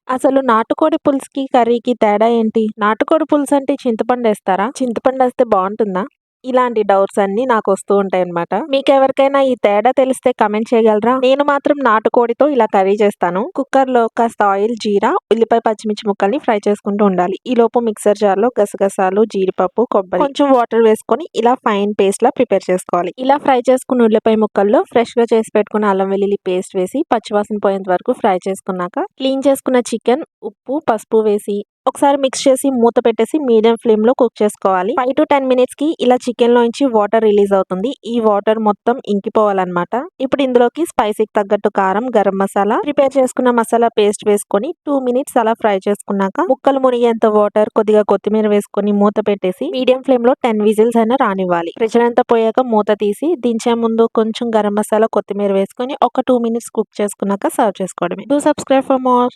అసలు నాటుకోడి పులుసుకి, కర్రీకి తేడా ఏంటి? నాటుకోడి పులుసంటే చింతపండేస్తారా? చింతపండేస్తే బావుంటుందా? ఇలాంటి డౌట్స్ అన్నీ నాకొస్తూ ఉంటాయన్నమాట. మీకెవరికైనా ఈ తేడా తెలిస్తే కామెంట్ చేయగలరా? నేను మాత్రం నాటుకోడితో ఇలా కర్రీ చేస్తాను. కుక్కర్‌లో కాస్త ఆయిల్, జీరా, ఉల్లిపాయ, పచ్చిమిర్చి ముక్కల్ని ఫ్రై చేసుకుంటూ ఉండాలి. ఈలోపు మిక్సర్ జార్‌లో గసగసాలు, జీడిపప్పు, కొబ్బరి, కొంచెం వాటర్ వేసుకొని ఇలా ఫైన్ పేస్ట్‌లా ప్రిపేర్ చేసుకోవాలి. ఇలా ఫ్రై చేసుకున్న ఉల్లిపాయ ముక్కల్లో ఫ్రెష్‌గా చేసి పెట్టుకున్న అల్లం వెల్లుల్లి పేస్ట్ వేసి పచ్చివాసన పోయేంత వరకు ఫ్రై చేసుకున్నాక క్లీన్ చేసుకున్న చికెన్, ఉప్పు, పసుపు వేసి ఒకసారి మిక్స్ చేసి మూత పెట్టేసి మీడియం ఫ్లేమ్‌లో కుక్ చేసుకోవాలి. 5-10 మినిట్స్‌కి ఇలా చికెన్‌లోంచి వాటర్ రిలీజ్ అవుతుంది. ఈ వాటర్ మొత్తం ఇంకిపోవాలన్నమాట. ఇప్పుడు ఇందులోకి స్పైసీకి తగ్గట్టు కారం, గరం మసాలా, ప్రిపేర్ చేసుకున్న మసాలా పేస్ట్ వేసుకొని 2 మినిట్స్ అలా ఫ్రై చేసుకున్నాక ముక్కలు మునిగేంత వాటర్, కొద్దిగా కొత్తిమీర వేసుకొని మూత పెట్టేసి మీడియం ఫ్లేమ్‌లో 10 విజిల్స్ అయినా రానివ్వాలి. ప్రెషర్ అంతా పోయాక మూత తీసి దించే ముందు కొంచెం గరం మసాలా, కొత్తిమీర వేసుకొని ఒక 2 మినిట్స్ కుక్ చేసుకున్నాక సర్వ్ చేసుకోవడమే. Do subscribe for more.